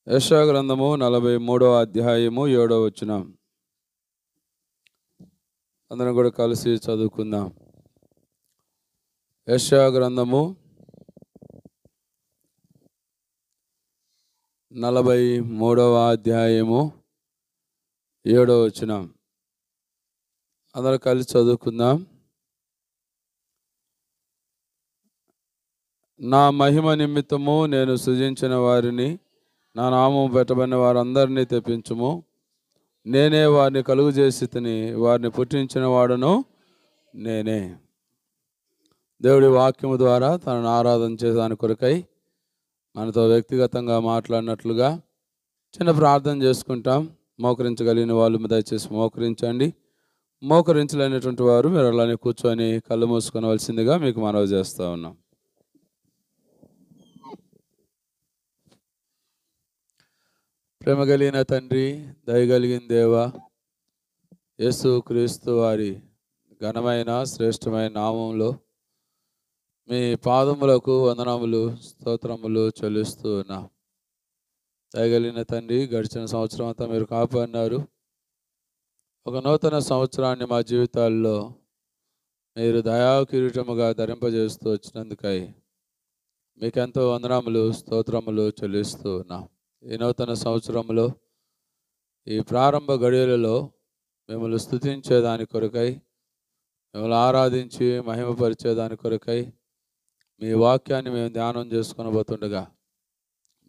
యెషయా గ్రంథము 43వ అధ్యాయము 7వ వచనం. అందరం కూడా కలిసి చదువుకుందాం. యెషయా గ్రంథము 43వ అధ్యాయము 7వ వచనం. అందరం కలిసి చదువుకుందాం. నా మహిమ నిమిత్తము నేను సృజించిన వారిని, నా నామం పెట్టబడిన వారందరినీ తెప్పించుము. నేనే వారిని కలుగు చేసి తిని, వారిని పుట్టించిన వాడును నేనే. దేవుడి వాక్యము ద్వారా తనను ఆరాధన చేసేదాని కొరకై మనతో వ్యక్తిగతంగా మాట్లాడినట్లుగా చిన్న ప్రార్థన చేసుకుంటాం. మోకరించగలిగిన వాళ్ళు దయచేసి మోకరించండి. మోకరించలేనటువంటి వారు మీరు అలానే కూర్చొని కళ్ళు మూసుకొనవలసిందిగా మీకు మనవి చేస్తూ ఉన్నాం. ప్రేమ కలిగిన తండ్రి, దయగలిగిన దేవ, యేసు క్రీస్తు వారి ఘనమైన శ్రేష్టమైన నామంలో మీ పాదములకు వందనములు స్తోత్రములు చెల్లిస్తూ ఉన్నాం. దయగలిగిన తండ్రి, గడిచిన సంవత్సరం అంతా మీరు కాపాడినారు. ఒక నూతన సంవత్సరాన్ని మా జీవితాల్లో మీరు దయా కిరీటముగా ధరింపజేస్తూ వచ్చినందుకై మీకెంతో వందనములు స్తోత్రములు చెల్లిస్తూ ఉన్నాం. ఈ నూతన సంవత్సరంలో ఈ ప్రారంభ గడియలలో మిమ్మల్ని స్తుతించేదాని కొరకై, మిమ్మల్ని ఆరాధించి మహిమపరిచేదాని కొరకై మీ వాక్యాన్ని మేము ధ్యానం చేసుకొనబోతుండగా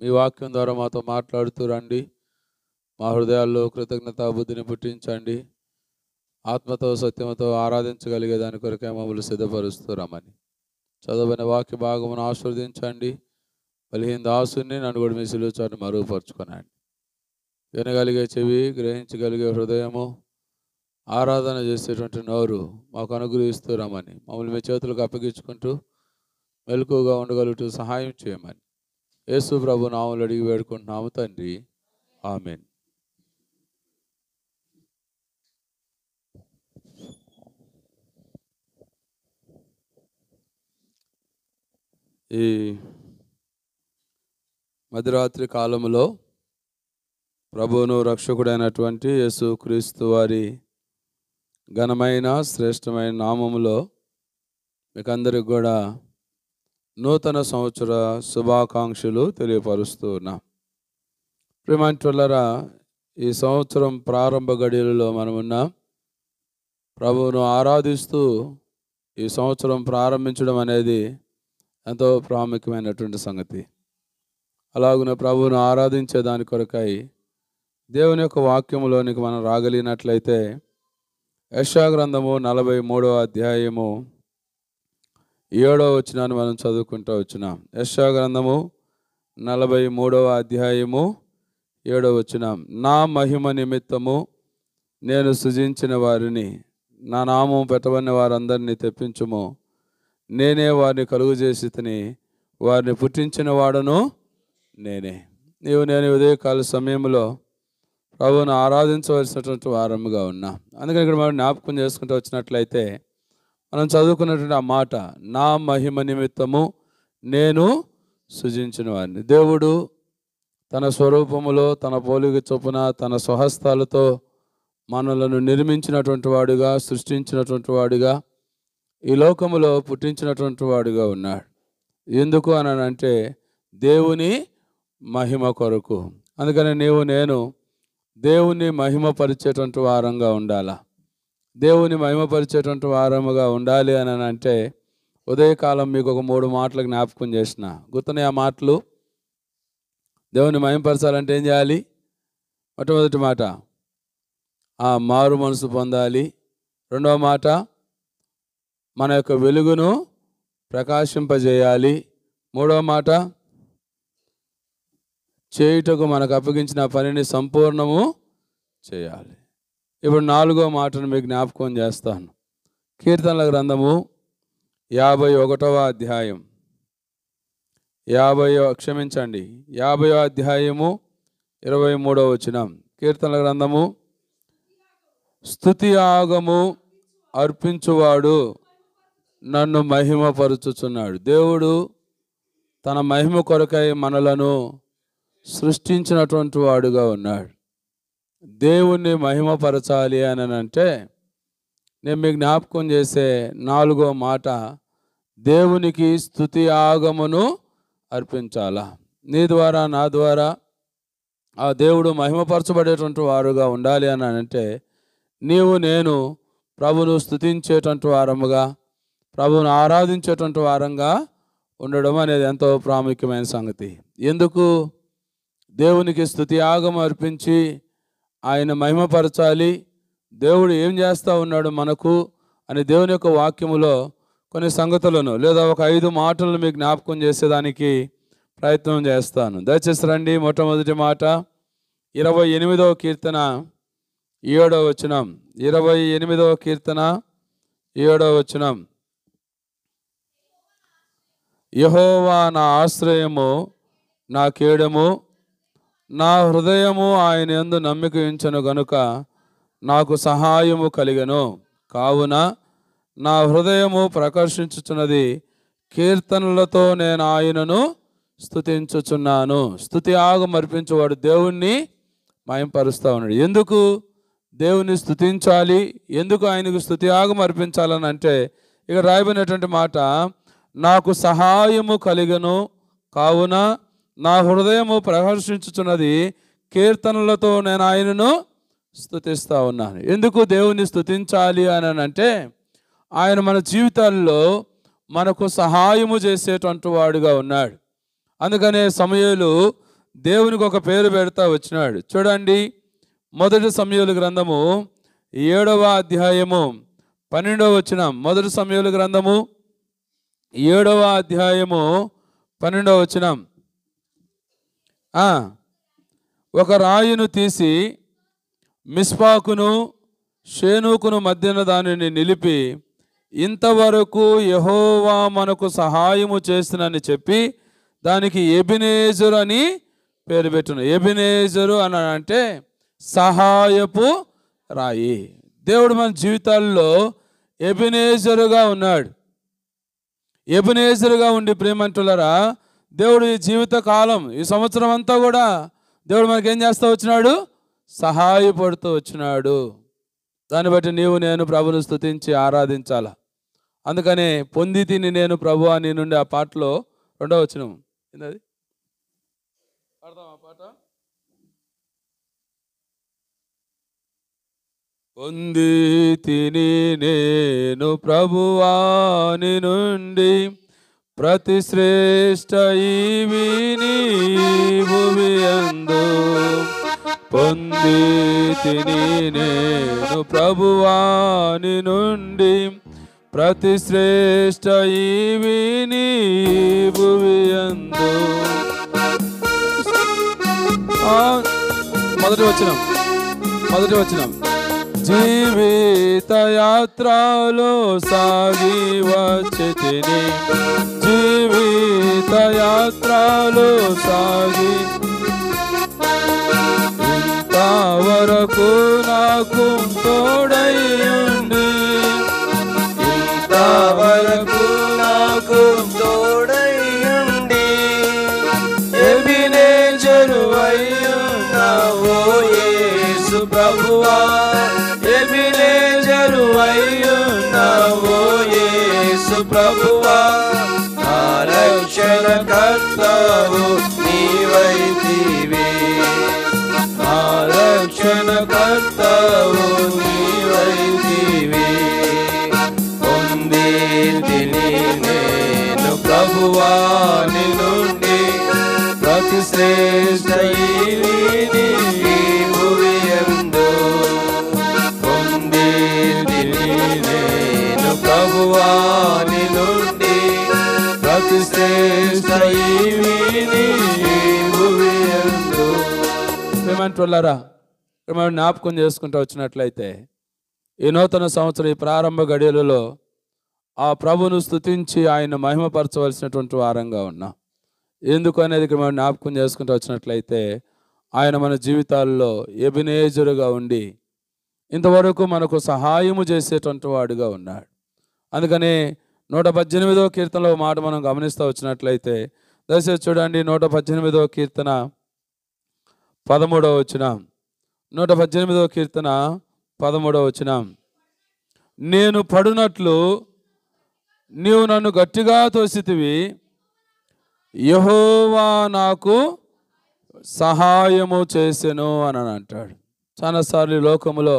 మీ వాక్యం ద్వారా మాతో మాట్లాడుతూ రండి. మా హృదయాల్లో కృతజ్ఞతా బుద్ధిని పుట్టించండి. ఆత్మతో సత్యముతో ఆరాధించగలిగే దాని కొరకై మమ్మల్ని సిద్ధపరుస్తూ రమ్మని చదవని వాక్య భాగమును ఆశీర్వదించండి. బలహీన దాసుని నన్ను కూడా మీ సిలువ చాటును మరుగుపరుచుకున్నాండి. వినగలిగే చెవి, గ్రహించగలిగే హృదయము, ఆరాధన చేసేటువంటి నోరు మాకు అనుగ్రహిస్తూ రమ్మని మమ్మల్ని మీ చేతులకు అప్పగించుకుంటూ మెలకువగా ఉండగలుగుతూ సహాయం చేయమని యేసు ప్రభు నామములో అడిగి వేడుకుంటున్నాము తండ్రి, ఆమేన్. ఈ మధ్యరాత్రి కాలంలో ప్రభువును రక్షకుడైనటువంటి యేసు క్రీస్తు వారి ఘనమైన శ్రేష్టమైన నామములో మీకందరికి కూడా నూతన సంవత్సర శుభాకాంక్షలు తెలియపరుస్తూ ఉన్నాం. ప్రియమైనట్లులారా, ఈ సంవత్సరం ప్రారంభ గడియలలో మనమున్నాం. ప్రభువును ఆరాధిస్తూ ఈ సంవత్సరం ప్రారంభించడం అనేది ఎంతో ప్రాముఖ్యమైనటువంటి సంగతి. అలాగున ప్రభువును ఆరాధించే దాని కొరకై దేవుని యొక్క వాక్యములోనికి మనం రాగలిగినట్లయితే యెషయా గ్రంథము 43వ అధ్యాయము 7వ వచనాన్ని మనం చదువుకుంటూ వచ్చినాం. యెషయా గ్రంథము 43వ అధ్యాయము 7వ వచనం. నా మహిమ నిమిత్తము నేను సృజించిన వారిని, నా నామం పెట్టబడిన వారందరినీ తెప్పించుము. నేనే వారిని కలుగు చేసి తిని, వారిని పుట్టించిన వాడను నేనే. నీవు నేను ఉదయకాల సమయంలో ప్రభువును ఆరాధించవలసినటువంటి వారముగా ఉన్నా. అందుకని ఇక్కడ మనం జ్ఞాపకం చేసుకుంటూ వచ్చినట్లయితే మనం చదువుకున్నటువంటి ఆ మాట, నా మహిమ నిమిత్తము నేను సృజించిన వారిని. దేవుడు తన స్వరూపములో, తన పోలిక చొప్పున, తన స్వహస్తాలతో మనలను నిర్మించినటువంటి వాడుగా, సృష్టించినటువంటి వాడుగా, ఈ లోకములో పుట్టించినటువంటి వాడుగా ఉన్నాడు. ఎందుకు అని అంటే దేవుని మహిమ కొరకు. అందుకని నీవు నేను దేవుని మహిమపరిచేటువంటి వారంగా ఉండాలా. దేవుని మహిమపరిచేటువంటి వారముగా ఉండాలి అని అంటే ఉదయకాలం మీకు ఒక 3 మాటలు జ్ఞాపకం చేసిన. గుర్తున్నాయి ఆ మాటలు? దేవుని మహిమపరచాలంటే ఏం చేయాలి? మొట్టమొదటి మాట, మారు మనసు పొందాలి. రెండవ మాట, మన యొక్క వెలుగును ప్రకాశింపజేయాలి. మూడవ మాట, చేయుటకు మనకు అప్పగించిన పనిని సంపూర్ణము చేయాలి. ఇప్పుడు 4వ మాటను మీకు జ్ఞాపకం చేస్తాను. కీర్తనల గ్రంథము 51వ అధ్యాయం 50వ అధ్యాయము 23వ వచనం. కీర్తనల గ్రంథము, స్తుతి యాగము అర్పించువాడు నన్ను మహిమపరుచుచున్నాడు. దేవుడు తన మహిమ కొరకై మనలను సృష్టించినటువంటి వాడుగా ఉన్నాడు. దేవుణ్ణి మహిమపరచాలి అని అంటే నేను మీకు జ్ఞాపకం చేసే 4వ మాట, దేవునికి స్తుతి ఆగమును అర్పించాలా. నీ ద్వారా నా ద్వారా ఆ దేవుడు మహిమపరచబడేటువంటి వారుగా ఉండాలి అని అంటే నీవు నేను ప్రభును స్తుతించేటువంటి వారముగా, ప్రభువును ఆరాధించేటువంటి వారంగా ఉండడం అనేది ఎంతో ప్రాముఖ్యమైన సంగతి. ఎందుకు దేవునికి స్తుతి యాగం అర్పించి ఆయన మహిమపరచాలి, దేవుడు ఏం చేస్తూ ఉన్నాడు మనకు అని దేవుని యొక్క వాక్యములో కొన్ని సంగతులను లేదా ఒక 5 మాటలను మీకు జ్ఞాపకం చేసేదానికి ప్రయత్నం చేస్తాను. దయచేసి రండి. మొట్టమొదటి మాట 28వ కీర్తన 7వ వచనం. 28వ కీర్తన 7వ వచనం. యెహోవా నా ఆశ్రయము, నా కేడము, నా హృదయము ఆయన యందు నమ్మిక ఉంచెను గనుక నాకు సహాయము కలిగెను. కావున నా హృదయము ప్రకర్షించుచున్నది, కీర్తనలతో నేను ఆయనను స్తుతించుచున్నాను. స్తుతి యాగం అర్పించేవాడు దేవుణ్ణి మహిమపరుస్తూ ఉన్నాడు. ఎందుకు దేవుని స్తుతించాలి, ఎందుకు ఆయనకు స్తుతి యాగం అర్పించాలని అంటే ఇక రాయబడినటువంటి మాట, నాకు సహాయము కలిగెను కావున నా హృదయము ప్రకర్షించుచున్నది, కీర్తనలతో నేను ఆయనను స్తుతిస్తూ ఉన్నాను. ఎందుకు దేవుని స్తుతించాలి అని అంటే ఆయన మన జీవితాల్లో మనకు సహాయము చేసేటువంటి వాడుగా ఉన్నాడు. అందుకనే సమూయేలు దేవునికి ఒక పేరు పెడతా వచ్చినాడు. చూడండి, 1 సమూయేలు గ్రంథము 7వ అధ్యాయము 12వ వచనం. 1 సమూయేలు గ్రంథము 7వ అధ్యాయము 12వ వచనం. ఒక రాయును తీసి మిస్పాకును షేనుకును మధ్యన దానిని నిలిపి, ఇంతవరకు యెహోవా మనకు సహాయము చేసినని చెప్పి దానికి ఎబెనేజరు అని పేరు పెట్టును. ఎబెనేజరు అని అంటే సహాయపు రాయి. దేవుడు మన జీవితాల్లో ఎబెనేజరుగా ఉన్నాడు. ఎబెనేజరుగా ఉండి ప్రేమంటులారా, దేవుడు ఈ జీవిత కాలం, ఈ సంవత్సరం అంతా కూడా దేవుడు మనకేం చేస్తూ వచ్చినాడు? సహాయపడుతూ వచ్చినాడు. దాన్ని బట్టి నీవు నేను ప్రభును స్తుతించి ఆరాధించాల. అందుకనే పొంది తిని నేను ప్రభువా నీ నుండి ఆ పాటలో 2వ వచనం ఏంటది? పాడతాం ఆ పాట. పొంది తిని నేను ప్రభువా నీ నుండి ప్రతి శ్రేష్ఠ ఈవి భూమి యందు, పొంది తిని నేను ప్రభువా నీ నుండి ప్రతి శ్రేష్ఠ ఈవి భూమి యందు. మొదటి వచనం. జీవిత యాత్రలో సాగి వచ్చితిని, జీవిత యాత్రలో సాగి ఇంతవరకు నాకు తోడయ్యుండి, ఇంతవరకు నాకు తోడయ్యుండి, ఎబెనేజరు అయ్యున్నావు యేసు ప్రభువా, ఎబెనేజరు అయ్యున్నావు యేసు ప్రభువా, నా రక్షణ కర్తవు నీవైతివి, నా రక్షణ కర్తవు నీవైతివి. పొందితిని నేను ప్రభువా నీ నుండి ప్రతి శ్రేష్ఠ ఈవి భూమి యందు, పొందితిని నేను ప్రభువా నీ నుండి ప్రతి శ్రేష్ఠ ఈవి భూమి యందు. ఏమంటున్నారా? మనం జ్ఞాపకం చేసుకుంటూ వచ్చినట్లయితే ఈ నూతన సంవత్సరం ఈ ప్రారంభ గడియలలో ఆ ప్రభును స్తుతించి ఆయన మహిమపరచవలసినటువంటి వారంగా ఉన్నాం. ఎందుకు అనేది ఇక్కడ మనం జ్ఞాపకం చేసుకుంటూ వచ్చినట్లయితే ఆయన మన జీవితాల్లో ఎబెనేజరుగా ఉండి ఇంతవరకు మనకు సహాయము చేసేటువంటి వాడుగా ఉన్నాడు. అందుకని 118వ కీర్తనలో మాట మనం గమనిస్తూ వచ్చినట్లయితే దయచేసి చూడండి. 118వ కీర్తన 13వ వచనం, 118వ కీర్తన 13వ వచనం. నేను పడునట్లు నీవు నన్ను గట్టిగా తోసితివి, యెహోవా నాకు సహాయము చేసెను అని అంటాడు. చాలాసార్లు లోకములో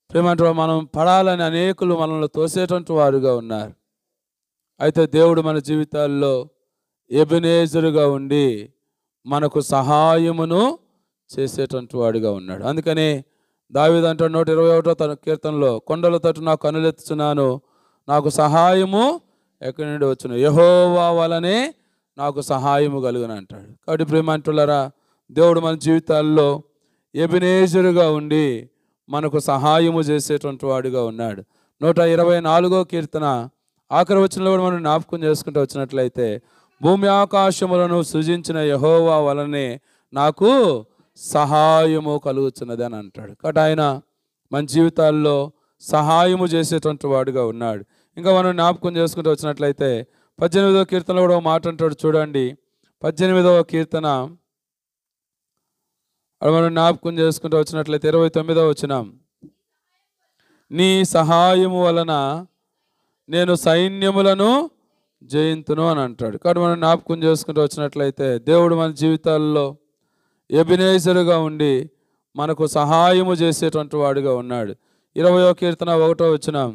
ప్రేమంటే మనం పడాలని అనేకులు మనల్ని తోసేటువంటి వారుగా ఉన్నారు. అయితే దేవుడు మన జీవితాల్లో ఎబెనేజరుగా ఉండి మనకు సహాయమును చేసేటువంటి వాడుగా ఉన్నాడు. అందుకని దావీదు అంటాడు 121వ కీర్తనలో, కొండల తట్టు నాకు కనులెత్తుచున్నాను, నాకు సహాయము ఎక్కడి నుండి వచ్చును, యెహోవా వలనే నాకు సహాయము కలుగును అంటాడు. కాబట్టి ప్రేమంటులారా, దేవుడు మన జీవితాల్లో ఎబెనేజరుగా ఉండి మనకు సహాయము చేసేటువంటి వాడుగా ఉన్నాడు. 124వ కీర్తన ఆఖరి వచనంలో కూడా మనం జ్ఞాపకం చేసుకుంటూ వచ్చినట్లయితే, భూమి ఆకాశములను సృజించిన యెహోవా వలనే నాకు సహాయము కలుగుతున్నది అని అంటాడు. కాబట్టి ఆయన మన జీవితాల్లో సహాయము చేసేటువంటి వాడుగా ఉన్నాడు. ఇంకా మనం జ్ఞాపకం చేసుకుంటూ వచ్చినట్లయితే 18వ కీర్తనలో కూడా ఒక మాట అంటాడు చూడండి. 18వ కీర్తన మనం జ్ఞాపకం చేసుకుంటూ వచ్చినట్లయితే 29వ వచనం, నీ సహాయము వలన నేను సైన్యములను జయింతును అని అంటాడు. కాబట్టి మనం జ్ఞాపకం చేసుకుంటూ వచ్చినట్లయితే దేవుడు మన జీవితాల్లో ఎబెనేజరుగా ఉండి మనకు సహాయము చేసేటువంటి వాడుగా ఉన్నాడు. 20వ కీర్తన 1వ వచనం,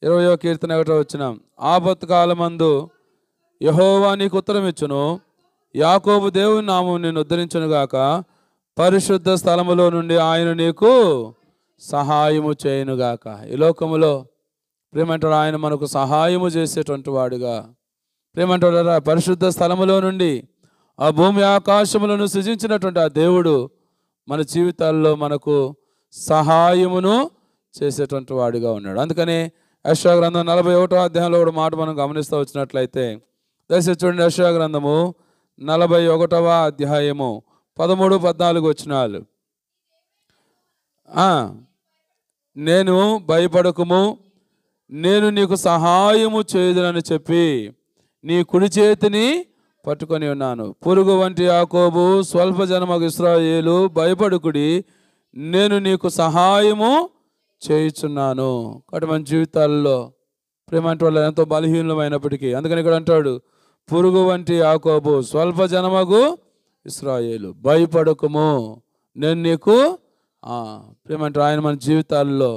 20వ కీర్తన 1వ వచనం, ఆపత్తు కాలమందు యెహోవా నీకు ఉత్తరం ఇచ్చును, యాకోబు దేవుని నామం నిన్ను ఉద్ధరించును గాక, పరిశుద్ధ స్థలములో నుండి ఆయన నీకు సహాయము చేయునుగాక. ఈ లోకములో ప్రేమంటాడు ఆయన మనకు సహాయము చేసేటువంటి వాడుగా, ప్రేమంటాడు పరిశుద్ధ స్థలములో నుండి ఆ భూమి ఆకాశములను సృజించినటువంటి ఆ దేవుడు మన జీవితాల్లో మనకు సహాయమును చేసేటువంటి వాడుగా ఉన్నాడు. అందుకని యెషయా గ్రంథం 41వ అధ్యాయంలో కూడా మాట మనం గమనిస్తూ వచ్చినట్లయితే, దయచేసి చూడండి, యెషయా గ్రంథము 41వ అధ్యాయము 13, 14 వచనాలు. నేను భయపడకుము, నేను నీకు సహాయము చేయుదునని చెప్పి నీ కుడి చేతిని పట్టుకొని ఉన్నాను. పురుగు వంటి యాకోబు, స్వల్ప జనమగు ఇశ్రాయేలు, భయపడుకుడి, నేను నీకు సహాయము చేయుచున్నాను. కాబట్టి మన జీవితాల్లో ప్రేమంటే వాళ్ళు ఎంతో బలహీనమైనప్పటికీ, అందుకని ఇక్కడ అంటాడు, పురుగు వంటి యాకోబు, స్వల్ప జనమగు ఇశ్రాయేలు, భయపడకుము, నేను నీకు ప్రేమంటే ఆయన మన జీవితాల్లో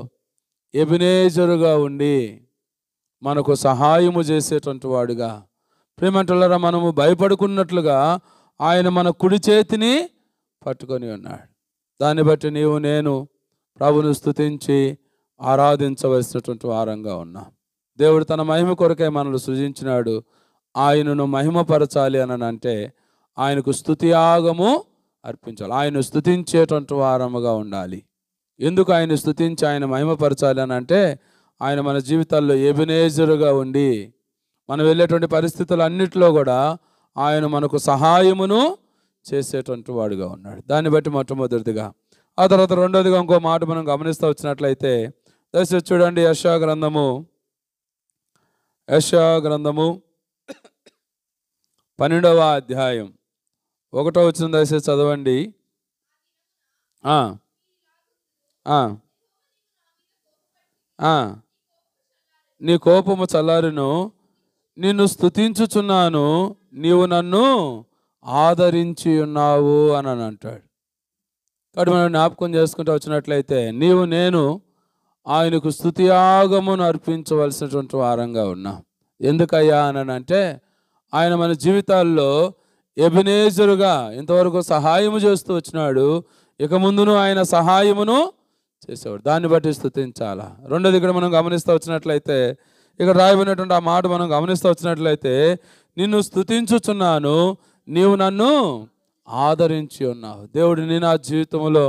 ఎబెనేజరుగా ఉండి మనకు సహాయము చేసేటువంటి వాడుగా, ప్రేమంటులారా మనము భయపడుకున్నట్లుగా ఆయన మన కుడి చేతిని పట్టుకొని ఉన్నాడు. దాన్ని బట్టి నీవు నేను ప్రభువును స్తుతించి ఆరాధించవలసినటువంటి వారంగా ఉన్నాం. దేవుడు తన మహిమ కొరకే మనల్ని సృజించినాడు. ఆయనను మహిమపరచాలి అని అంటే ఆయనకు స్తుతియాగము అర్పించాలి. ఆయన స్తుతించేటువంటి వారముగా ఉండాలి. ఎందుకు ఆయన స్తుతించి ఆయన మహిమపరచాలి అని అంటే, ఆయన మన జీవితాల్లో ఎబెనేజరుగా ఉండి మనం వెళ్ళేటువంటి పరిస్థితులన్నిటిలో కూడా ఆయన మనకు సహాయమును చేసేటువంటి వాడుగా ఉన్నాడు. దాన్ని బట్టి మొట్టమొదటిగా, ఆ తర్వాత రెండోదిగా ఇంకో మాట మనం గమనిస్తూ వచ్చినట్లయితే, దయచేసి చూడండి, యెషయా గ్రంథము 12వ అధ్యాయం 1వ వచనం దయచేసి చదవండి. నీ కోపము చల్లారును, నిన్ను స్తుతించుచున్నాను, నీవు నన్ను ఆదరించి ఉన్నావు అని అంటాడు. కాబట్టి మనం జ్ఞాపకం చేసుకుంటూ వచ్చినట్లయితే, నీవు నేను ఆయనకు స్తుతియాగమును అర్పించవలసినటువంటి వారంగా ఉన్నాం. ఎందుకయ్యా అని అంటే, ఆయన మన జీవితాల్లో ఎబెనేజరుగా ఇంతవరకు సహాయము చేస్తూ వచ్చినాడు. ఇక ముందును ఆయన సహాయమును చేసేవాడు. దాన్ని బట్టి స్తుతించాలా. రెండోది ఇక్కడ మనం గమనిస్తూ వచ్చినట్లయితే, ఇక్కడ రాయబడినటువంటి ఆ మాట మనం గమనిస్తూ వచ్చినట్లయితే, నిన్ను స్తుతించుచున్నాను, నీవు నన్ను ఆదరించి ఉన్నావు. దేవుడిని నా జీవితంలో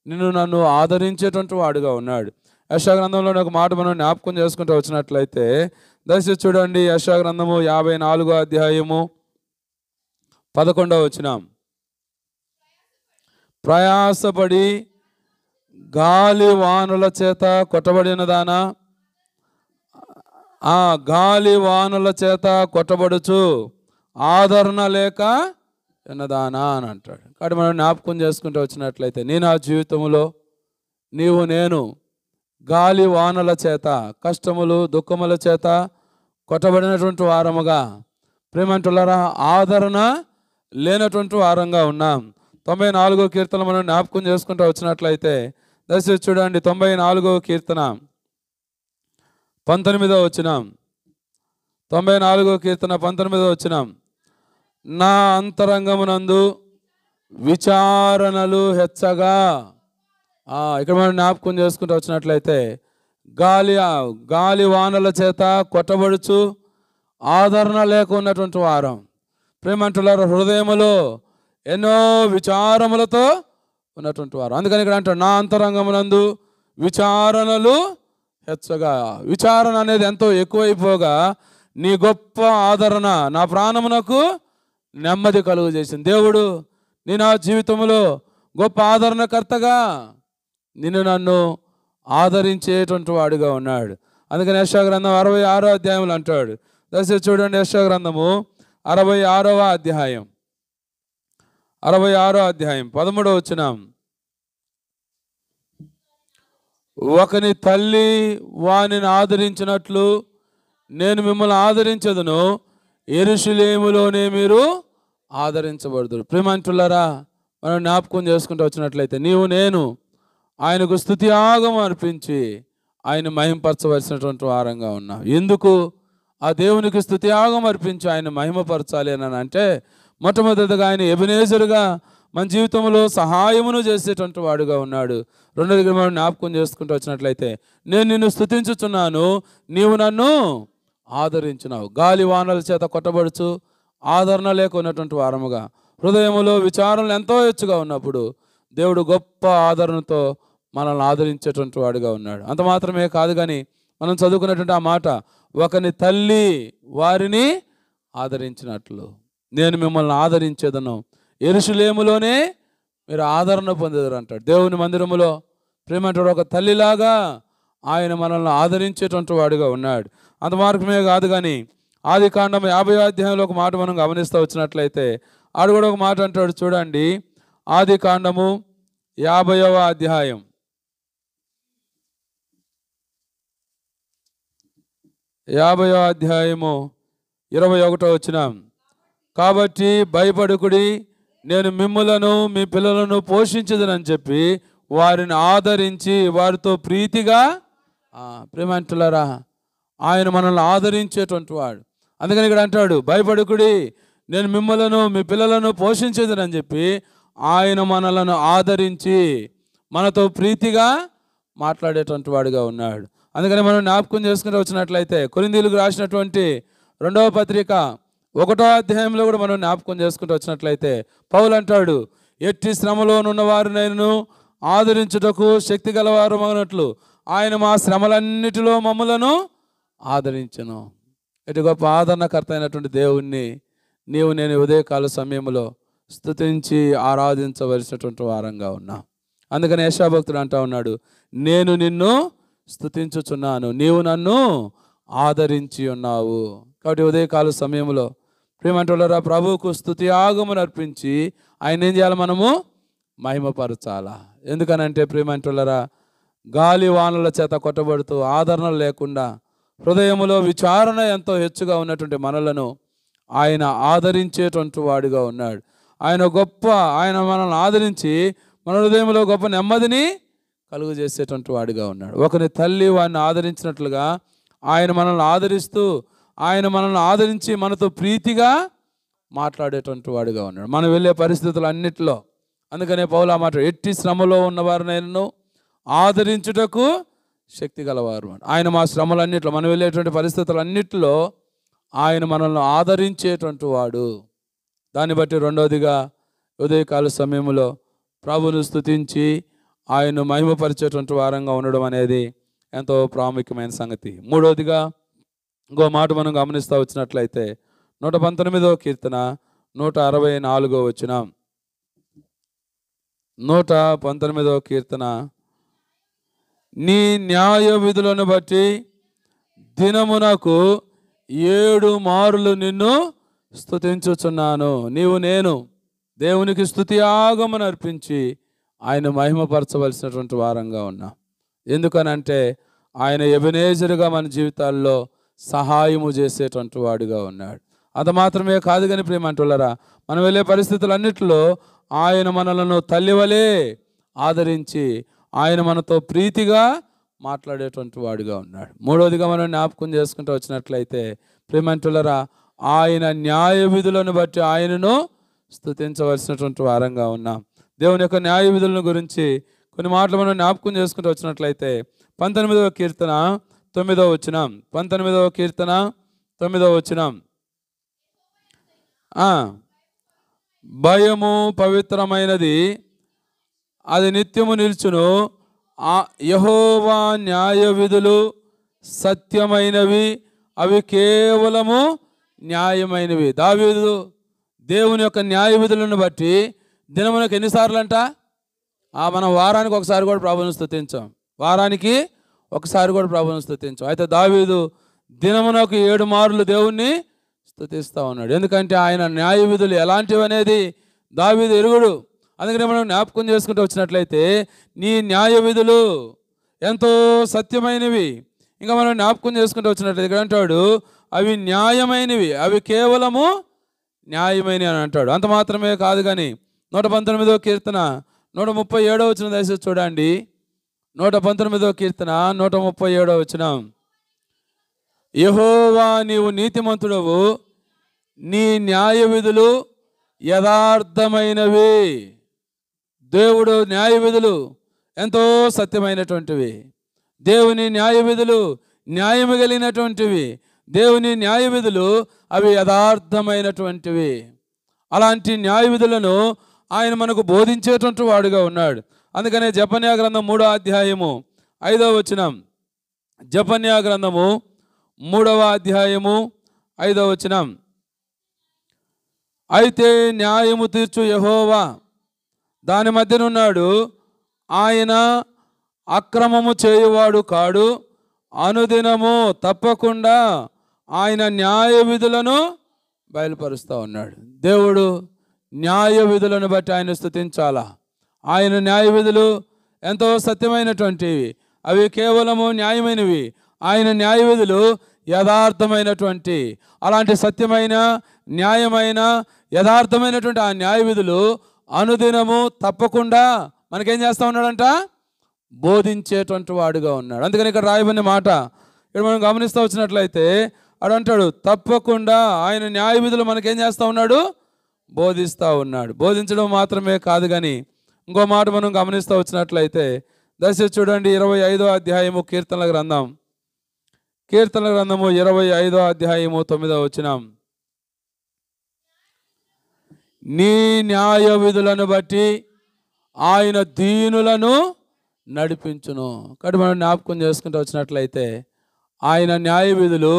నిన్ను నన్ను ఆదరించేటువంటి వాడుగా ఉన్నాడు. యెషయా గ్రంథంలో ఒక మాట మనం జ్ఞాపకం చేసుకుంటూ వచ్చినట్లయితే, దయచేసి చూడండి, యెషయా గ్రంథము 54వ అధ్యాయము 11వ వచనం, ప్రయాసపడి గాలి వానుల చేత కొట్టబడిన దానా, గాలి వానుల చేత కొట్టబడుచు ఆదరణ లేక చిన్నదానా అని అంటాడు. కాబట్టి మనం జ్ఞాపకం చేసుకుంటూ వచ్చినట్లయితే నీ నా జీవితంలో నీవు నేను గాలి వానల చేత, కష్టములు దుఃఖముల చేత కొట్టబడినటువంటి వారముగా, ప్రేమంటులారా, ఆదరణ లేనటువంటి వారంగా ఉన్నాం. 94వ కీర్తన మనం జ్ఞాపకం చేసుకుంటూ వచ్చినట్లయితే దయచేసి చూడండి. 94వ కీర్తన 19వ వచనం. 94వ కీర్తన 19వ వచనం. నా అంతరంగమునందు విచారణలు హెచ్చగా. ఇక్కడ మనం జ్ఞాపకం చేసుకుంటూ వచ్చినట్లయితే గాలి వానల చేత కొట్టబడుచు ఆదరణ లేక ఉన్నటువంటి వారం. ప్రేమంటులారా, హృదయములో ఎన్నో విచారములతో ఉన్నటువంటి వారు. అందుకని ఇక్కడ అంటాడు, నా అంతరంగమునందు విచారణలు హెచ్చగా. విచారణ అనేది ఎంతో ఎక్కువైపోగా నీ గొప్ప ఆదరణ నా ప్రాణమునకు నెమ్మది కలుగు చేసింది. దేవుడు నీ నా జీవితంలో గొప్ప ఆదరణకర్తగా నిన్ను నన్ను ఆదరించేటువంటి వాడుగా ఉన్నాడు. అందుకని యెషయా గ్రంథం 66వ అధ్యాయంలో అంటాడు. దయచేసి చూడండి, యెషయా గ్రంథము 66వ అధ్యాయం 13వ వచనం. ఒకని తల్లి వానిని ఆదరించినట్లు నేను మిమ్మల్ని ఆదరించదును, యెరూషలేములోనే మీరు ఆదరించబడుదురు. ప్రేమంటులారా, మనం జ్ఞాపకం చేసుకుంటూ వచ్చినట్లయితే నీవు నేను ఆయనకు స్తుతియాగం అర్పించి ఆయన మహిమపరచవలసినటువంటి వారంగా ఉన్నాం. ఎందుకు ఆ దేవునికి స్తుతియాగం అర్పించి ఆయన మహిమపరచాలి అని అంటే, మొట్టమొదటిగా ఆయన ఎబెనేజరుగా మన జీవితంలో సహాయమును చేసేటువంటి వాడుగా ఉన్నాడు. రెండోదిగా మనం జ్ఞాపకం చేసుకుంటూ వచ్చినట్లయితే నేను నిన్ను స్తుతించుచున్నాను, నీవు నన్ను ఆదరించినావు. గాలి వానల చేత కొట్టబడుచు ఆదరణ లేక ఉన్నటువంటి వారముగా, హృదయములో విచారణలు ఎంతో హెచ్చుగా ఉన్నప్పుడు దేవుడు గొప్ప ఆదరణతో మనల్ని ఆదరించేటువంటి వాడుగా ఉన్నాడు. అంత మాత్రమే కాదు కానీ మనం చదువుకున్నటువంటి ఆ మాట, ఒకని తల్లి వారిని ఆదరించినట్లు నేను మిమ్మల్ని ఆదరించేదను, యెరూషలేములోనే మీరు ఆదరణ పొందేదారు అంటాడు. దేవుని మందిరములో ప్రేమంటాడు, ఒక తల్లిలాగా ఆయన మనల్ని ఆదరించేటువంటి వాడుగా ఉన్నాడు. అంత మార్గమే కాదు కానీ ఆదికాండం 50వ అధ్యాయంలో ఒక మాట మనం గమనిస్తూ వచ్చినట్లయితే ఆడు కూడా ఒక మాట అంటాడు. చూడండి, ఆదికాండము 50వ అధ్యాయం 21వ వచనం. కాబట్టి భయపడుకుడి, నేను మిమ్ములను మీ పిల్లలను పోషించదనని చెప్పి వారిని ఆదరించి వారితో ప్రీతిగా. ప్రేమంటులారా, ఆయన మనల్ని ఆదరించేటువంటి వాడు. అందుకని ఇక్కడ అంటాడు, భయపడుకుడి, నేను మిమ్మలను మీ పిల్లలను పోషించేదనని చెప్పి ఆయన మనలను ఆదరించి మనతో ప్రీతిగా మాట్లాడేటువంటి వాడుగా ఉన్నాడు. అందుకని మనం జ్ఞాపకం చేసుకుంటూ వచ్చినట్లయితే కొరింథీయులకు రాసినటువంటి 2వ పత్రిక 1వ అధ్యాయంలో కూడా మనం జ్ఞాపకం చేసుకుంటూ వచ్చినట్లయితే పౌలు అంటాడు, ఎట్టి శ్రమలోనున్న వారినైనను ఆదరించుటకు శక్తి గలవారు అన్నట్లు ఆయన మా శ్రమలన్నిటిలో మమ్ములను ఆదరించను. ఎటు గొప్ప ఆదరణకర్త అయినటువంటి దేవుణ్ణి నీవు నేను ఉదయకాల సమయంలో స్తుతించి ఆరాధించవలసినటువంటి వారంగా ఉన్నా. అందుకని యెషయా భక్తుడు అంటా ఉన్నాడు, నేను నిన్ను స్తుతించుచున్నాను, నీవు నన్ను ఆదరించి ఉన్నావు. కాబట్టి ఉదయకాల సమయంలో ప్రేమంటులారా, ప్రభువుకు స్తుతియాగమును అర్పించి ఆయన ఏం చేయాలి, మనము మహిమపరచాలా. ఎందుకనంటే ప్రేమంటులారా, గాలి వానల చేత కొట్టబడుతూ ఆదరణ లేకుండా హృదయములో విచారణ ఎంతో హెచ్చుగా ఉన్నటువంటి మనలను ఆయన ఆదరించేటువంటి వాడిగా ఉన్నాడు. ఆయన మనల్ని ఆదరించి మన హృదయంలో గొప్ప నెమ్మదిని కలుగు చేసేటువంటి వాడిగా ఉన్నాడు. ఒకని తల్లి వాడిని ఆదరించినట్లుగా ఆయన మనల్ని ఆదరిస్తూ ఆయన మనల్ని ఆదరించి మనతో ప్రీతిగా మాట్లాడేటువంటి వాడిగా ఉన్నాడు మనం వెళ్ళే పరిస్థితులు అన్నిటిలో. అందుకనే పౌలు ఆ మాట, ఎట్టి శ్రమలో ఉన్నవారినైనను ఆదరించుటకు శక్తి గలవారు. ఆయన మా శ్రమలన్నిట్లో, మనం వెళ్ళేటువంటి పరిస్థితులన్నిటిలో ఆయన మనల్ని ఆదరించేటువంటి వాడు. దాన్ని బట్టి రెండవదిగా ఉదయకాల సమయంలో ప్రభువును స్తుతించి ఆయన మహిమపరిచేటువంటి వారంగా ఉండడం అనేది ఎంతో ప్రాముఖ్యమైన సంగతి. మూడవదిగా ఇంకో మాట మనం గమనిస్తూ వచ్చినట్లయితే 119వ కీర్తన 164వ వచనం. 119వ కీర్తన, నీ న్యాయ విధులను బట్టి దినమునకు 7 మారులు నిన్ను స్తుతించుచున్నాను. నీవు నేను దేవునికి స్తుతి యాగమును అర్పించి ఆయన మహిమపరచవలసినటువంటి వారంగా ఉన్నాం. ఎందుకనంటే ఆయన ఎబెనేజరుగా మన జీవితాల్లో సహాయము చేసేటువంటి వాడుగా ఉన్నాడు. అది మాత్రమే కాదు కానీ ప్రియమంటులారా, మనం వెళ్ళే పరిస్థితులన్నిటిలో ఆయన మనలను తల్లివలే ఆదరించి ఆయన మనతో ప్రీతిగా మాట్లాడేటువంటి వాడుగా ఉన్నాడు. మూడవదిగా మనం జ్ఞాపకం చేసుకుంటూ వచ్చినట్లయితే ప్రియమంటులారా, ఆయన న్యాయ విధులను బట్టి ఆయనను స్తుతించవలసినటువంటి వారంగా ఉన్నాం. దేవుని యొక్క న్యాయ విధులను గురించి కొన్ని మాటలు మనం జ్ఞాపకం చేసుకుంటూ వచ్చినట్లయితే 19వ కీర్తన 9వ వచనం, 19వ కీర్తన 9వ వచనం, భయము పవిత్రమైనది, అది నిత్యము నిల్చును. యెహోవా న్యాయ విధులు సత్యమైనవి, అవి కేవలము న్యాయమైనవి. దావీదు దేవుని యొక్క న్యాయ విధులను బట్టి దినమునకు ఎన్నిసార్లు అంట? మనం వారానికి ఒకసారి కూడా ప్రభువును స్తుతించాం. వారానికి ఒకసారి కూడా ప్రభువును స్తుతించాం. అయితే దావీదు దినమునకు 7 మార్లు దేవుణ్ణి స్తుతిస్తూ ఉన్నాడు. ఎందుకంటే ఆయన న్యాయ విధులు ఎలాంటివి అనేది దావీదు ఎరుగుడు. అందుకని మనం జ్ఞాపకం చేసుకుంటూ వచ్చినట్లయితే నీ న్యాయ విధులు ఎంతో సత్యమైనవి. ఇంకా మనం జ్ఞాపకం చేసుకుంటూ వచ్చినట్లయితే ఇక్కడ అంటాడు అవి న్యాయమైనవి, అవి కేవలము న్యాయమైనవి అని అంటాడు. అంత మాత్రమే కాదు కానీ 119వ కీర్తన 137వ వచనం దయచేసి చూడండి. 119వ కీర్తన 137వ వచనం, యెహోవా నీవు నీతిమంతుడవు, నీ న్యాయ విధులు యథార్థమైనవి. దేవుడు న్యాయ విధులు ఎంతో సత్యమైనటువంటివి. దేవుని న్యాయ విధులు న్యాయము కలిగినటువంటివి. దేవుని న్యాయ విధులు అవి యథార్థమైనటువంటివి. అలాంటి న్యాయ విధులను ఆయన మనకు బోధించేటువంటి వాడుగా ఉన్నాడు. అందుకనే జెఫన్యా గ్రంథం 3వ అధ్యాయము 5వ వచనం, జెఫన్యా గ్రంథము 3వ అధ్యాయము 5వ వచనం, అయితే న్యాయము తీర్చు యెహోవా దాని మధ్యనున్నాడు, ఆయన అక్రమము చేయువాడు కాడు, అనుదినము తప్పకుండా ఆయన న్యాయ విధులను బయలుపరుస్తూ ఉన్నాడు. దేవుడు న్యాయ విధులను బట్టి ఆయన స్తుతించాలా. ఆయన న్యాయ విధులు ఎంతో సత్యమైనటువంటివి, అవి కేవలము న్యాయమైనవి. ఆయన న్యాయ విధులు యథార్థమైనటువంటి, అలాంటి సత్యమైన న్యాయమైన యథార్థమైనటువంటి ఆ న్యాయ విధులు అనుదినము తప్పకుండా మనకేం చేస్తూ ఉన్నాడంట? బోధించేటువంటి వాడుగా ఉన్నాడు. అందుకని ఇక్కడ రాయబడిన మాట ఇక్కడ మనం గమనిస్తూ వచ్చినట్లయితే అడంటాడు తప్పకుండా ఆయన న్యాయ విధులు మనకేం చేస్తూ ఉన్నాడు? బోధిస్తూ ఉన్నాడు. బోధించడం మాత్రమే కాదు కానీ ఇంకో మాట మనం గమనిస్తూ వచ్చినట్లయితే దయచేసి చూడండి. 25వ అధ్యాయము కీర్తనల గ్రంథము 25వ అధ్యాయము 9వ వచనం, నీ న్యాయ విధులను బట్టి ఆయన దీనులను నడిపించును. కాబట్టి మనం జ్ఞాపకం చేసుకుంటూ వచ్చినట్లయితే ఆయన న్యాయ విధులు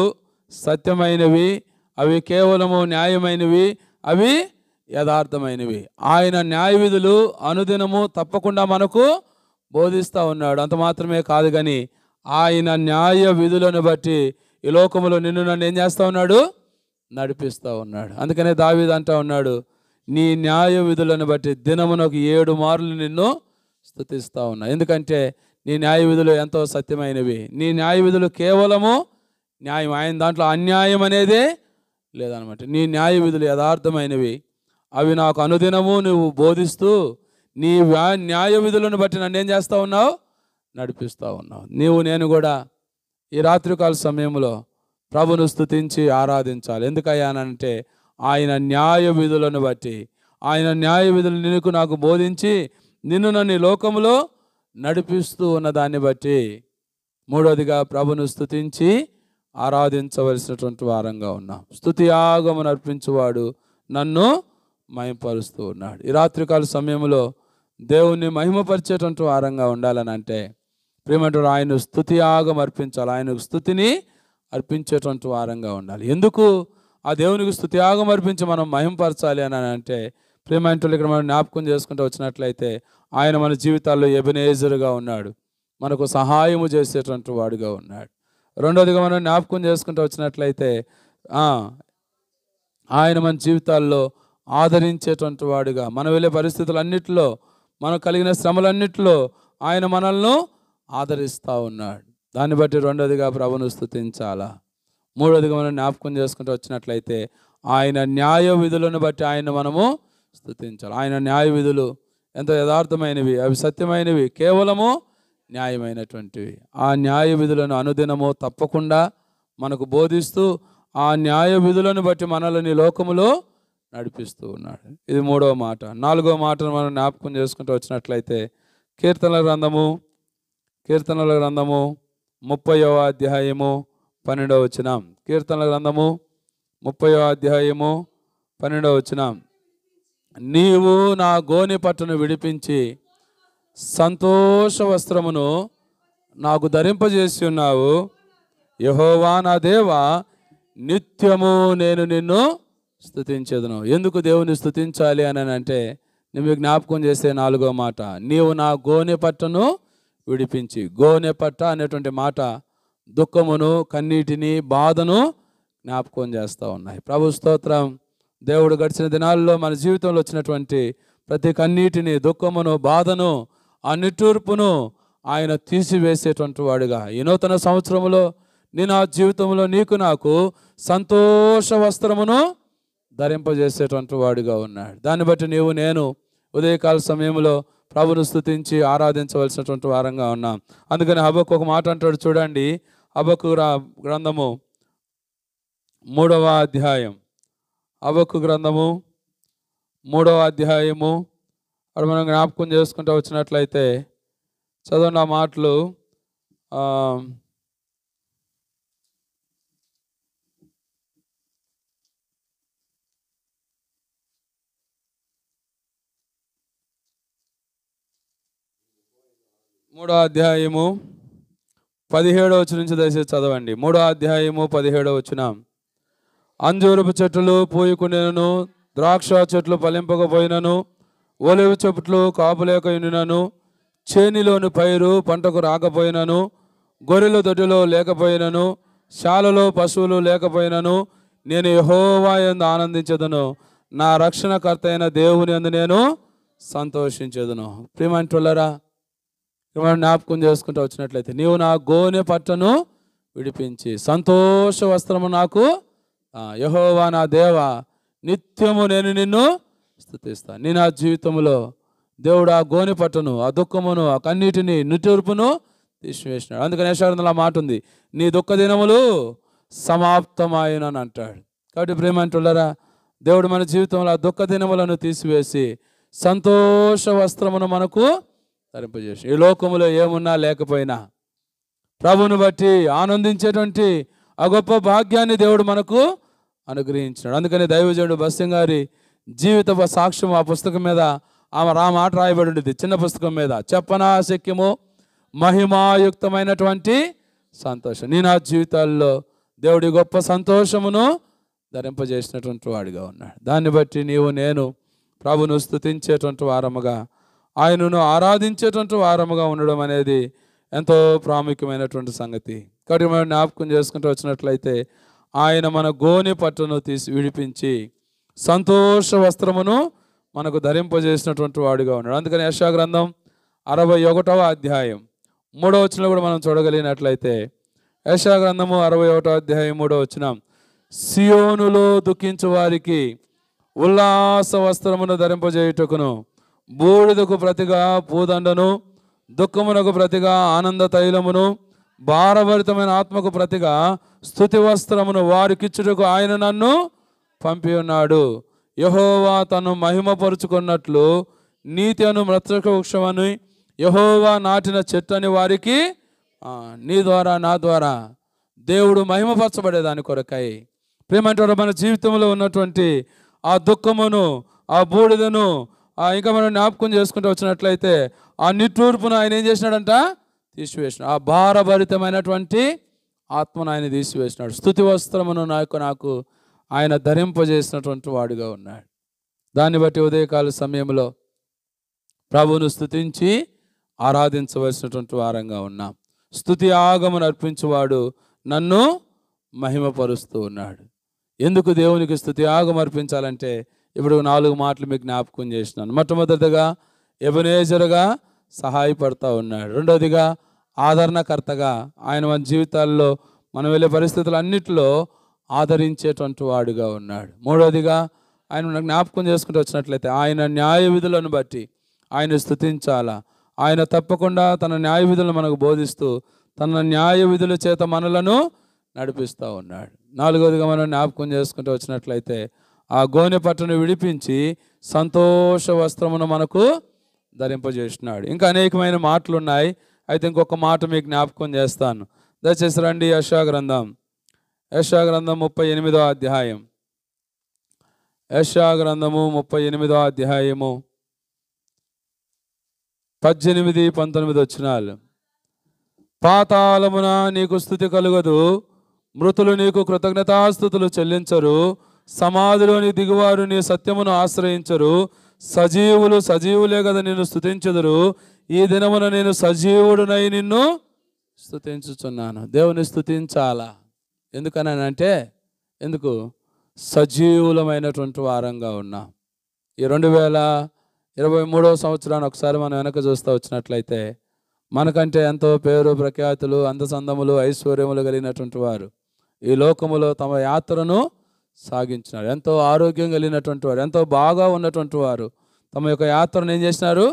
సత్యమైనవి, అవి కేవలము న్యాయమైనవి, అవి యథార్థమైనవి. ఆయన న్యాయ విధులు అనుదినము తప్పకుండా మనకు బోధిస్తూ ఉన్నాడు. అంత మాత్రమే కాదు కానీ ఆయన న్యాయ విధులను బట్టి ఈ లోకములో నిన్ను నన్ను ఏం చేస్తూ ఉన్నాడు? నడిపిస్తూ ఉన్నాడు. అందుకనే దావీదు అంటూ ఉన్నాడు, నీ న్యాయ విధులను బట్టి దినమునకు 7 మార్లు నిన్ను స్తుతిస్తూ ఉన్నా. ఎందుకంటే నీ న్యాయ విధులు ఎంతో సత్యమైనవి. నీ న్యాయ విధులు కేవలము న్యాయం, ఆయన దాంట్లో అన్యాయం అనేదే లేదనమాట. నీ న్యాయ విధులు యథార్థమైనవి, అవి నాకు అనుదినము నువ్వు బోధిస్తూ నీ న్యాయ విధులను బట్టి నన్ను ఏం చేస్తూ ఉన్నావు? నడిపిస్తూ ఉన్నావు. నేను కూడా ఈ రాత్రికాల సమయంలో ప్రభును స్తుతించి ఆరాధించాలి. ఎందుకయ్యానంటే ఆయన న్యాయ విధులను బట్టి, ఆయన న్యాయ విధులు నిన్ను నాకు బోధించి నిన్ను నన్ను ఈ లోకములో నడిపిస్తూ ఉన్న దాన్ని బట్టి మూడవదిగా ప్రభును స్తుతించి ఆరాధించవలసినటువంటి వారంగా ఉన్నాం. స్తుతి యాగమును అర్పించువాడు నన్ను మహిమపరుస్తూ ఉన్నాడు. ఈ రాత్రికాల సమయంలో దేవుణ్ణి మహిమపరిచేటువంటి వారంగా ఉండాలని అంటే ప్రియమంటారు ఆయన స్తుతి యాగం అర్పించాలి. ఆయనకు స్తుతిని అర్పించేటువంటి వారంగా ఉండాలి. ఎందుకు ఆ దేవునికి స్తుతి యాగం అర్పించి మనం మహిమపరచాలి అని అంటే ప్రియమంటారు ఇక్కడ మనం జ్ఞాపకం చేసుకుంటూ వచ్చినట్లయితే ఆయన మన జీవితాల్లో ఎబెనేజరుగా ఉన్నాడు, మనకు సహాయము చేసేటువంటి వాడుగా ఉన్నాడు. రెండవదిగా మనం జ్ఞాపకం చేసుకుంటూ వచ్చినట్లయితే ఆయన మన జీవితాల్లో ఆదరించేటువంటి వాడుగా, మనం వెళ్ళే పరిస్థితులన్నిటిలో, మనకు కలిగిన శ్రమలన్నిటిలో ఆయన మనల్ని ఆదరిస్తూ ఉన్నాడు. దాన్ని బట్టి రెండోదిగా ప్రభువును స్తుతించాలా. మూడోదిగా మనం జ్ఞాపకం చేసుకుంటూ వచ్చినట్లయితే ఆయన న్యాయ విధులను బట్టి ఆయన మనము స్తుతించాలి. ఆయన న్యాయ విధులు ఎంతో యథార్థమైనవి, అవి సత్యమైనవి, కేవలము న్యాయమైనటువంటివి. ఆ న్యాయ విధులను అనుదినము తప్పకుండా మనకు బోధిస్తూ ఆ న్యాయ విధులను బట్టి మనల్ని లోకములో నడిపిస్తూ ఉన్నాడు. ఇది మూడవ మాట. నాలుగవ మాటను మనం జ్ఞాపకం చేసుకుంటూ వచ్చినట్లయితే కీర్తనల గ్రంథము 30వ అధ్యాయము 12వ వచనం. కీర్తనల గ్రంథము 30వ అధ్యాయము 12వ వచనం. నీవు నా గోనె పట్టును విడిపించి సంతోష వస్త్రమును నాకు ధరింపజేసి ఉన్నావు. యెహోవా నా దేవా, నిత్యము నేను నిన్ను స్తుతించెదను. ఎందుకు దేవుని స్తుతించాలి అని అంటే నేను జ్ఞాపకం చేసే నాలుగో మాట, నీవు నా గోనె పట్టును విడిపించి. గోనె పట్ట అనేటువంటి మాట దుఃఖమును, కన్నీటిని, బాధను జ్ఞాపకం చేస్తూ ఉన్నాయి. ప్రభు స్తోత్రం. దేవుడు గడిచిన దినాల్లో మన జీవితంలో వచ్చినటువంటి ప్రతి కన్నీటిని, దుఃఖమును, బాధను, ఆ నిట్టూర్పును ఆయన తీసివేసేటువంటి వాడుగా ఈ నూతన సంవత్సరంలో నేను ఆ జీవితంలో నీకు నాకు సంతోష వస్త్రమును ధరింపజేసేటువంటి వాడుగా ఉన్నాడు. దాన్ని బట్టి నీవు నేను ఉదయకాల సమయంలో ప్రభును స్తుతించి ఆరాధించవలసినటువంటి వారంగా ఉన్నాం. అందుకని హబక్కు ఒక మాట అంటాడు చూడండి. హబక్కు గ్రంథము 3వ అధ్యాయం, హబక్కు గ్రంథము 3వ అధ్యాయము అక్కడ మనం జ్ఞాపకం చేసుకుంటూ వచ్చినట్లయితే చదవండి ఆ మాటలు. 3వ అధ్యాయము 17వ వచనం నుంచి దయచేసి చదవండి. 3వ అధ్యాయము 17వ వచనం. అంజూరపు చెట్లు పూయకుండినను, ద్రాక్ష చెట్లు ఫలింపకపోయినను, ఒలివ చెట్లు కాపులేకయుండినను, చేనిలోని పైరు పంటకు రాకపోయినను, గొర్రెల దొడ్డిలో లేకపోయినను, శాలలో పశువులు లేకపోయినను, నేను యెహోవా యందు ఆనందించెదను, నా రక్షణకర్త అయిన దేవుని యందు నేను సంతోషించెదను. ప్రియమంటులారా, జ్ఞాపకం చేసుకుంటూ వచ్చినట్లయితే నీవు నా గోనె పట్టను విడిపించి సంతోష వస్త్రము నాకు, యెహోవా నా దేవా, నిత్యము నేను నిన్ను స్తుతిస్తాను. నీ నా జీవితంలో దేవుడు ఆ గోనె పట్టును, ఆ దుఃఖమును, ఆ కన్నీటిని, నిట్టూర్పును తీసివేసినాడు. అందుకని యెషయా మాట ఉంది, నీ దుఃఖ దినములు సమాప్తమాయనని అంటాడు. కాబట్టి ప్రేమంటులారా, దేవుడు మన జీవితంలో ఆ దుఃఖ దినములను తీసివేసి సంతోష వస్త్రమును మనకు ధరింపజేసి, ఈ లోకములో ఏమున్నా లేకపోయినా ప్రభువును బట్టి ఆనందించేటువంటి ఆ గొప్ప భాగ్యాన్ని దేవుడు మనకు అనుగ్రహించినాడు. అందుకని దైవజనుడు బస్సింగ్ గారి జీవిత సాక్ష్యం ఆ పుస్తకం మీద ఆమె మాట రాయబడి ఉండేది. చిన్న పుస్తకం మీద చెప్పనా శక్యము మహిమాయుక్తమైనటువంటి సంతోషం. నీ నా జీవితాల్లో దేవుడి గొప్ప సంతోషమును ధరింపజేసినటువంటి వాడిగా ఉన్నాడు. దాన్ని బట్టి నీవు నేను ప్రభును స్తుతించేటువంటి వారముగా, ఆయనను ఆరాధించేటువంటి వారముగా ఉండడం అనేది ఎంతో ప్రాముఖ్యమైనటువంటి సంగతి. కాబట్టి మనం జ్ఞాపకం చేసుకుంటూ వచ్చినట్లయితే ఆయన మన గోనె పట్టును తీసి విడిపించి సంతోష వస్త్రమును మనకు ధరింపజేసినటువంటి వాడిగా ఉన్నాడు. అందుకని యెషయా గ్రంథం 61వ అధ్యాయం 3వ వచనం కూడా మనం చూడగలిగినట్లయితే, యెషయా గ్రంథము 61వ అధ్యాయం 3వ వచనం, సియోనులో దుఃఖించు వారికి ఉల్లాస వస్త్రమును ధరింపజేయుటకును, బూడిదకు ప్రతిగా పూదండను, దుఃఖమునకు ప్రతిగా ఆనంద తైలమును, భారభరితమైన ఆత్మకు ప్రతిగా స్తుతి వస్త్రమును వారికిచ్చుటకు ఆయన నన్ను పంపి ఉన్నాడు. యెహోవా తను మహిమపరుచుకున్నట్లు నీతి అను మృతక వృక్షమని యెహోవా నాటిన చెట్టు అని వారికి, నీ ద్వారా నా ద్వారా దేవుడు మహిమపరచబడేదాని కొరకై. ప్రేమంటారు, మన జీవితంలో ఉన్నటువంటి ఆ దుఃఖమును, ఆ బూడిదను, ఇంకా మనం జ్ఞాపకం చేసుకుంటూ వచ్చినట్లయితే ఆ నిట్టూర్పును ఆయన ఏం చేసినాడంట? తీసివేసినాడు. ఆ భారభరితమైనటువంటి ఆత్మను ఆయన తీసివేసినాడు. స్తుతి వస్త్రమును నాకు ఆయన ధరింపజేసినటువంటి వాడుగా ఉన్నాడు. దాన్ని బట్టి ఉదయకాల సమయంలో ప్రభువును స్తుతించి ఆరాధించవలసినటువంటి వారంగా ఉన్నాం. స్తుతి ఆగమను అర్పించువాడు నన్ను మహిమపరుస్తూ ఉన్నాడు. ఎందుకు దేవునికి స్తుతి ఆగం అర్పించాలంటే ఇప్పుడు 4 మాటలు మీకు జ్ఞాపకం చేసినాను. మొట్టమొదటిగా ఎబెనేజరుగా సహాయపడతా ఉన్నాడు. రెండవదిగా ఆదరణకర్తగా, ఆయన మన జీవితాల్లో మనం వెళ్ళే పరిస్థితులన్నిటిలో ఆదరించేటువంటి వాడుగా ఉన్నాడు. మూడవదిగా ఆయన మనం జ్ఞాపకం చేసుకుంటూ వచ్చినట్లయితే ఆయన న్యాయ విధులను బట్టి ఆయన స్తుతించాలా. ఆయన తప్పకుండా తన న్యాయ విధులను మనకు బోధిస్తూ తన న్యాయ విధుల చేత మనలను నడిపిస్తూ ఉన్నాడు. నాలుగవదిగా మనం జ్ఞాపకం చేసుకుంటూ వచ్చినట్లయితే ఆ గోనె పట్టును విడిపించి సంతోష వస్త్రమును మనకు ధరింపజేసినాడు. ఇంకా అనేకమైన మాటలు ఉన్నాయి. అయితే ఇంకొక మాట మీకు జ్ఞాపకం చేస్తాను. దయచేసి రండి. యెషయా గ్రంథం 38వ అధ్యాయం. యెషయా గ్రంథము 38వ అధ్యాయము 18, 19 వచనాలు. పాతాళమున నీకు స్తుతి కలుగదు, మృతులు నీకు కృతజ్ఞతాస్తుతులు చెల్లించరు, సమాధిలోని దిగువారు నీ సత్యమును ఆశ్రయించరు, సజీవులు సజీవులే కదా నిన్ను స్తుతించుదురు. ఈ దినమున నేను సజీవుడునై నిన్ను స్తుతించుచున్నాను. దేవుని స్తుతించాలా. ఎందుకనంటే ఎందుకు సజీవులమైనటువంటి వారంగా ఉన్నాం. ఈ 2023వ సంవత్సరాన్ని ఒకసారి మనం వెనక చూస్తూ వచ్చినట్లయితే మనకంటే ఎంతో పేరు ప్రఖ్యాతులు అందసందములు ఐశ్వర్యములు కలిగినటువంటి వారు ఈ లోకములో తమ యాత్రను సాగించినారు. ఎంతో ఆరోగ్యం కలిగినటువంటి వారు, ఎంతో బాగా ఉన్నటువంటి వారు తమ యొక్క యాత్రను ఏం చేసినారు?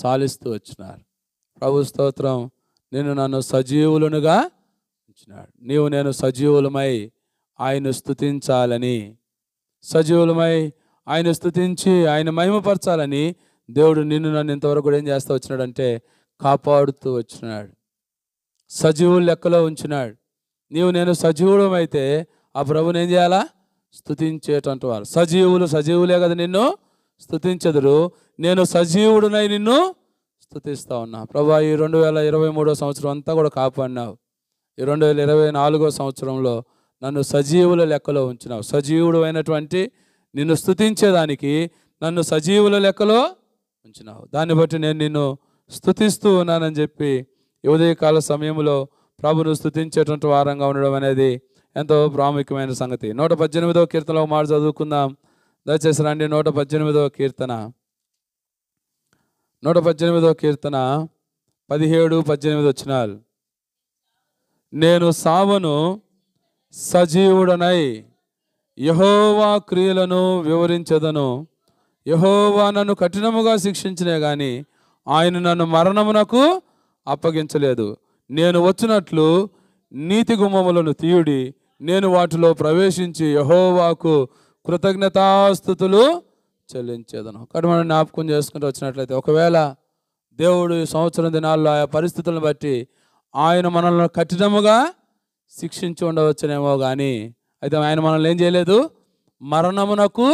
సాలిస్తూ వచ్చినారు. ప్రభు స్తోత్రం. నేను నన్ను సజీవులనుగా ఉంచినాడు. నీవు నేను సజీవులమై ఆయన స్తుతించాలని, సజీవులమై ఆయన స్తుతించి ఆయన మహిమపరచాలని దేవుడు నిన్ను నన్ను ఇంతవరకు కూడా ఏం చేస్తూ వచ్చినాడంటే కాపాడుతూ వచ్చినాడు. సజీవుల లెక్కలో ఉంచినాడు. నీవు నేను సజీవుడమైతే ఆ ప్రభుని ఏం చేయాలా? స్తుతించేటువంటి వారు. సజీవులే కదా నిన్ను స్తుతించెదరు. నేను సజీవుడునై నిన్ను స్తుతిస్తా ఉన్నా. ప్రభా, ఈ 2023వ సంవత్సరం అంతా కూడా కాపాడినావు. ఈ 2024వ సంవత్సరంలో నన్ను సజీవుల లెక్కలో ఉంచినావు. సజీవుడు అయినటువంటి నిన్ను స్తుతించేదానికి నన్ను సజీవుల లెక్కలో ఉంచినావు. దాన్ని బట్టి నేను నిన్ను స్తుతిస్తూ ఉన్నానని చెప్పి ఈ ఉదయకాల సమయంలో ప్రభును స్తుతించేటువంటి వారంగా ఉండడం అనేది ఎంతో ప్రాముఖ్యమైన సంగతి. 118వ కీర్తనలో మాట చదువుకుందాం. దయచేసి రండి. 118వ కీర్తన 17, 18 వచనాలు. నేను సావను, సజీవుడనై యెహోవా క్రియలను వివరించెదను. యెహోవా నన్ను కఠినముగా శిక్షించినే గాని ఆయన నన్ను మరణమునకు అప్పగించలేదు. నేను వచ్చినట్లు నీతి గుమ్మములను తీయుడి, నేను వాటిలో ప్రవేశించి యెహోవాకు కృతజ్ఞతాస్తుతులు చెల్లించేదను. కాబట్టి మనం జ్ఞాపకం చేసుకుంటూ వచ్చినట్లయితే ఒకవేళ దేవుడు ఈ సంవత్సరం దినాల్లో ఆయా పరిస్థితులను బట్టి ఆయన మనల్ని కఠినముగా శిక్షించి ఉండవచ్చునేమో కానీ అయితే ఆయన మనల్ని ఏం చేయలేదు? మరణమునకు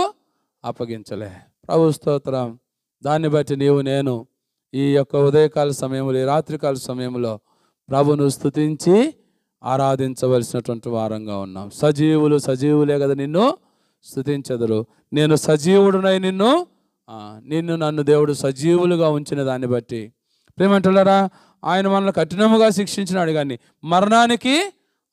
అప్పగించలే. ప్రభు స్తోత్రం. దాన్ని బట్టి నీవు నేను ఈ యొక్క ఉదయకాల సమయంలో, ఈ రాత్రికాల సమయంలో ప్రభును స్తుతించి ఆరాధించవలసినటువంటి వారంగా ఉన్నాం. సజీవులే కదా నిన్ను స్తుతించెదరు. నేను సజీవుడునై నిన్ను నన్ను దేవుడు సజీవులుగా ఉంచిన దాన్ని బట్టి ప్రేమంటున్నారా, ఆయన మనల్ని కఠినముగా శిక్షించినాడు కానీ మరణానికి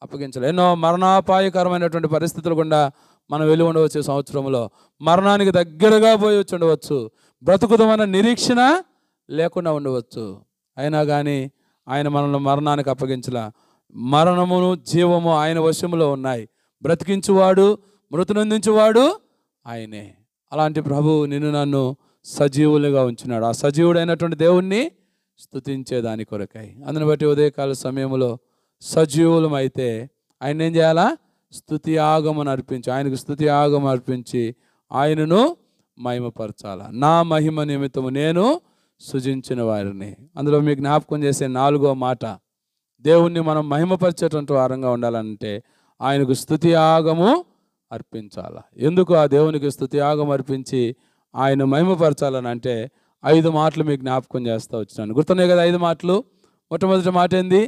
అప్పగించలేదు. ఎన్నో మరణాపాయకరమైనటువంటి పరిస్థితులు గుండా మనం వెళ్ళి ఉండవచ్చు. ఈ సంవత్సరంలో మరణానికి దగ్గరగా పోయి వచ్చి ఉండవచ్చు. బ్రతుకుదమైన నిరీక్షణ లేకుండా ఉండవచ్చు. అయినా కానీ ఆయన మనల్ని మరణానికి అప్పగించలా. మరణమును జీవము ఆయన వశములో ఉన్నాయి. బ్రతికించువాడు, మృతునందించువాడు ఆయనే. అలాంటి ప్రభువు నిన్ను నన్ను సజీవులుగా ఉంచినాడు. ఆ సజీవుడైనటువంటి దేవుణ్ణి స్తుతించేదాని కొరకై. అందుని బట్టి ఉదయకాల సమయంలో సజీవులమైతే ఆయన ఏం చేయాలా? స్తుతి ఆగమని అర్పించి, ఆయనకు స్తుతి ఆగమం అర్పించి ఆయనను మహిమపరచాలా. నా మహిమ నిమిత్తము నేను సృజించిన వారిని. అందులో మీకు జ్ఞాపకం చేసే 4వ మాట, దేవుణ్ణి మనం మహిమపరిచేటువంటి వారంగా ఉండాలంటే ఆయనకు స్తుతి ఆగము అర్పించాలా. ఎందుకు ఆ దేవునికి స్తుతి ఆగం అర్పించి ఆయన మహిమపరచాలని అంటే 5 మాటలు మీకు జ్ఞాపకం చేస్తూ వచ్చినాను. గుర్తున్నాయి కదా 5 మాటలు. మొట్టమొదటి మాట ఏంది?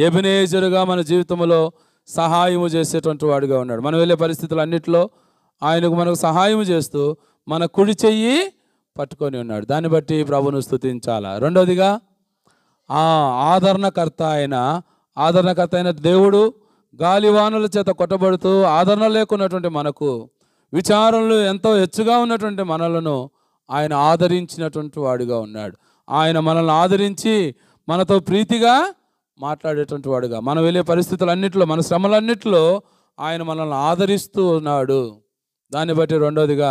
ఎబెనేజరుగా మన జీవితంలో సహాయము చేసేటువంటి వాడుగా ఉన్నాడు. మనం వెళ్ళే పరిస్థితులన్నింటిలో ఆయనకు మనకు సహాయము చేస్తూ మన కుడి చెయ్యి పట్టుకొని ఉన్నాడు. దాన్ని బట్టి ప్రభును స్తుతించాలా. రెండవదిగా ఆదరణకర్త అయిన దేవుడు గాలివానుల చేత కొట్టబడుతూ ఆదరణ లేకున్నటువంటి మనకు విచారణలు ఎంతో హెచ్చుగా ఉన్నటువంటి మనలను ఆయన ఆదరించినటువంటి వాడుగా ఉన్నాడు. ఆయన మనల్ని ఆదరించి మనతో ప్రీతిగా మాట్లాడేటువంటి వాడుగా, మనం వెళ్ళే పరిస్థితులన్నింటిలో, మన శ్రమలన్నింటిలో ఆయన మనల్ని ఆదరిస్తూ ఉన్నాడు. దాన్ని బట్టి రెండోదిగా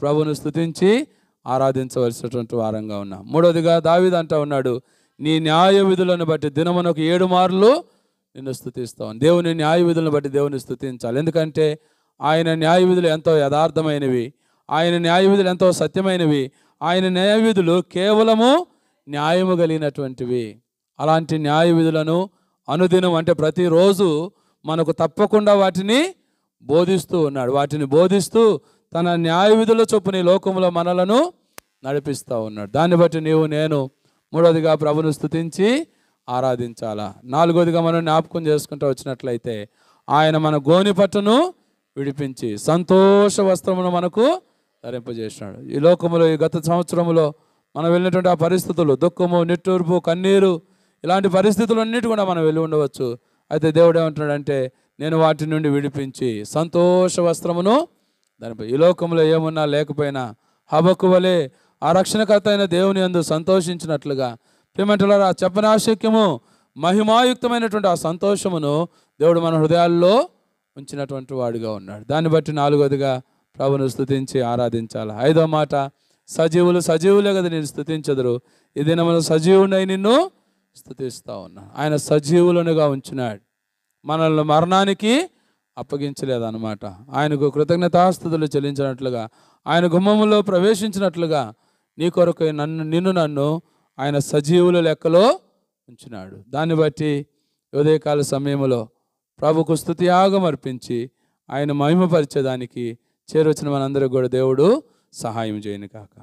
ప్రభువును స్తుతించి ఆరాధించవలసినటువంటి వారంగా ఉన్నాం. మూడోదిగా దావీదు అంటా ఉన్నాడు, నీ న్యాయ విధులను బట్టి దినమునకు 7 మార్లు నిన్ను స్తుతిస్తాం. దేవుని న్యాయ విధులను బట్టి దేవుని స్తుతించాలి. ఎందుకంటే ఆయన న్యాయ విధులు ఎంతో యథార్థమైనవి, ఆయన న్యాయ విధులు ఎంతో సత్యమైనవి, ఆయన న్యాయ విధులు కేవలము న్యాయము కలిగినటువంటివి. అలాంటి న్యాయ విధులను అనుదినం అంటే ప్రతిరోజు మనకు తప్పకుండా వాటిని బోధిస్తూ ఉన్నాడు. వాటిని బోధిస్తూ తన న్యాయ విధుల చొప్పున ఈ లోకంలో మనలను నడిపిస్తూ ఉన్నాడు. దాన్ని బట్టి నీవు నేను మూడోదిగా ప్రభును స్తుతించి ఆరాధించాలా. నాలుగోదిగా మనం జ్ఞాపకం చేసుకుంటూ వచ్చినట్లయితే ఆయన మన గోని పట్టును విడిపించి సంతోష వస్త్రమును మనకు ధరింపజేసినాడు. ఈ లోకములో ఈ గత సంవత్సరంలో మనం వెళ్ళినటువంటి ఆ పరిస్థితులు, దుఃఖము, నిట్టూర్పు, కన్నీరు, ఇలాంటి పరిస్థితులన్నిటి కూడా మనం వెళ్ళి ఉండవచ్చు. అయితే దేవుడు ఏమంటున్నాడంటే, నేను వాటి నుండి విడిపించి సంతోష వస్త్రమును ధరింప. ఈ లోకంలో ఏమున్నా లేకపోయినా హబక్కు వలె ఆ రక్షణకర్త అయిన దేవుని యందు సంతోషించినట్లుగా ప్రియమంటులారా, చెప్పనాశక్యము మహిమాయుక్తమైనటువంటి ఆ సంతోషమును దేవుడు మన హృదయాల్లో ఉంచినటువంటి వాడుగా ఉన్నాడు. దాన్ని బట్టి నాలుగోదిగా ప్రభును స్తుతించి ఆరాధించాలి. ఐదో మాట, సజీవులే కదా నేను స్తుతించదురు, ఈ దినమున సజీవుడై నిన్ను స్తుతిస్తా ఉన్నా. ఆయన సజీవులనుగా ఉంచినాడు, మనల్ని మరణానికి అప్పగించలేదన్నమాట. ఆయనకు కృతజ్ఞతాస్తుతులు చెల్లించినట్లుగా, ఆయన గుమ్మములో ప్రవేశించినట్లుగా నీ కొరకు నన్ను ఆయన సజీవుల లెక్కలో ఉంచినాడు. దాన్ని బట్టి ఉదయకాల సమయంలో ప్రభుకు స్తుతియాగం అర్పించి ఆయన మహిమపరిచేదానికి చేరొచ్చిన మనందరికీ కూడా దేవుడు సహాయం చేయను కాక.